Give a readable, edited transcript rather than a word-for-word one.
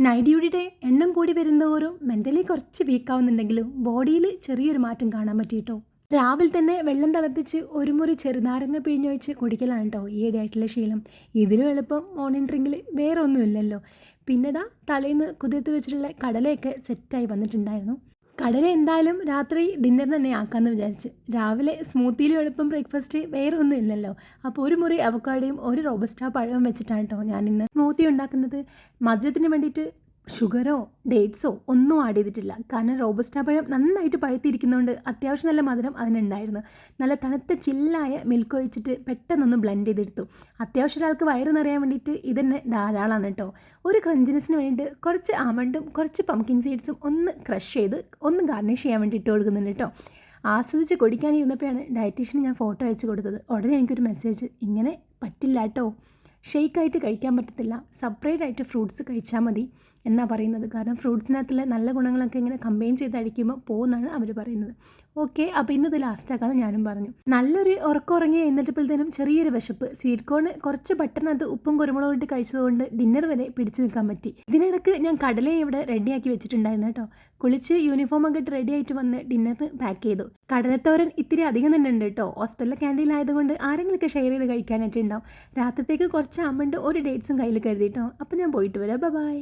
Night ഡ്യൂട്ടിയുടെ എണ്ണം കൂടി വരുന്നതോറും mentally കുറച്ച് വീക്കാവുന്നുണ്ടെങ്കിലും ബോഡിയിൽ ചെറിയൊരു മാറ്റം കാണാൻ പറ്റിയിട്ടോ. രാവിലെ തന്നെ വെള്ളം തിളപ്പിച്ച് ഒരു മുറി ചെറുനാരങ്ങ പിഴിഞ്ഞൊഴിച്ച് കുടിക്കലാണ് കേട്ടോ ഈയിടെയായിട്ടുള്ള ശീലം. ഇതിലും എളുപ്പം മോർണിംഗ് ഡ്രിങ്കിൽ വേറെ ഒന്നുമില്ലല്ലോ. പിന്നെ തലേന്ന് കുതിർത്ത് വെച്ചിട്ടുള്ള കടലയൊക്കെ സെറ്റായി വന്നിട്ടുണ്ടായിരുന്നു. കടല എന്തായാലും രാത്രി ഡിന്നറിന് തന്നെ ആക്കാമെന്ന് വിചാരിച്ച്. രാവിലെ സ്മൂത്തിയിലും എളുപ്പം ബ്രേക്ക്ഫാസ്റ്റ് വേറെ ഒന്നും ഇല്ലല്ലോ. അപ്പോൾ ഒരു മുറി അവക്കാടയും ഒരു റോബസ്റ്റാ പഴവും വെച്ചിട്ടാണ് കേട്ടോ ഞാനിന്ന് സ്മൂത്തി ഉണ്ടാക്കുന്നത്. മധുരത്തിന് വേണ്ടിയിട്ട് ഷുഗറോ ഡേറ്റ്സോ ഒന്നും ആഡ് ചെയ്തിട്ടില്ല. കാരണം റോബസ്റ്റാ പഴം നന്നായിട്ട് പഴുത്തിരിക്കുന്നതുകൊണ്ട് അത്യാവശ്യം നല്ല മധുരം അതിനുണ്ടായിരുന്നു. നല്ല തണുത്ത ചില്ലായ മിൽക്ക് ഒഴിച്ചിട്ട് പെട്ടെന്നൊന്ന് ബ്ലെൻഡ് ചെയ്തെടുത്തു. അത്യാവശ്യം ഒരാൾക്ക് വയറ് നിറയാൻ വേണ്ടിയിട്ട് ഇതന്നെ ധാരാളമാണ് കേട്ടോ. ഒരു ക്രഞ്ചിനെസ്സിന് വേണ്ടിയിട്ട് കുറച്ച് ആമണ്ടും കുറച്ച് പംകിൻ സീഡ്സും ഒന്ന് ക്രഷ് ചെയ്ത് ഒന്ന് ഗാർണിഷ് ചെയ്യാൻ വേണ്ടി ഇട്ട് കൊടുക്കുന്നുണ്ട് കേട്ടോ. ആസ്വദിച്ച് കുടിക്കാനിരുന്നപ്പോഴാണ് ഡയറ്റീഷ്യന് ഞാൻ ഫോട്ടോ അയച്ചു കൊടുത്തത്. ഉടനെ എനിക്കൊരു മെസ്സേജ്, ഇങ്ങനെ പറ്റില്ല കേട്ടോ, ഷെയ്ക്കായിട്ട് കഴിക്കാൻ പറ്റത്തില്ല, സെപ്പറേറ്റ് ആയിട്ട് ഫ്രൂട്ട്സ് കഴിച്ചാൽ മതി എന്നാണ് പറയുന്നത്. കാരണം ഫ്രൂട്ട്സിനകത്തുള്ള നല്ല ഗുണങ്ങളൊക്കെ ഇങ്ങനെ കമ്പൈൻ ചെയ്ത് അടിക്കുമ്പോൾ പോകുമെന്നാണ് അവർ പറയുന്നത്. ഓക്കെ, അപ്പോൾ ഇന്നത് ലാസ്റ്റാക്കാമെന്ന് ഞാനും പറഞ്ഞു. നല്ലൊരു ഉറക്കം ഉറങ്ങി എഴുന്നേറ്റപ്പോഴത്തേനും ചെറിയൊരു വിശപ്പ്. സ്വീറ്റ് കോൺ കുറച്ച് ബട്ടറിനകത്ത് ഉപ്പും കുരുമുളകും ഇട്ട് കഴിച്ചതുകൊണ്ട് ഡിന്നർ വരെ പിടിച്ചു നിൽക്കാൻ പറ്റി. ഇതിനിടയ്ക്ക് ഞാൻ കടലയും ഇവിടെ റെഡിയാക്കി വെച്ചിട്ടുണ്ടായിരുന്നു കേട്ടോ. കുളിച്ച് യൂണിഫോമൊക്കെ ഇട്ട് റെഡി ആയിട്ട് വന്ന് ഡിന്നറിന് പാക്ക് ചെയ്തു. കടലത്തോരൻ ഇത്തിരി അധികം തന്നെ ഉണ്ട് കേട്ടോ. ഹോസ്പിറ്റലിലെ ക്യാൻറ്റീനിലായതുകൊണ്ട് ആരെങ്കിലുമൊക്കെ ഷെയർ ചെയ്ത് കഴിക്കാനായിട്ട് ഉണ്ടാവും. രാത്രിത്തേക്ക് കുറച്ച് ആമണ്ട് ഒരു ഡേറ്റ്സും കയ്യിൽ കരുതിയിട്ടോ. അപ്പോൾ ഞാൻ പോയിട്ട് വരാം. ബൈ.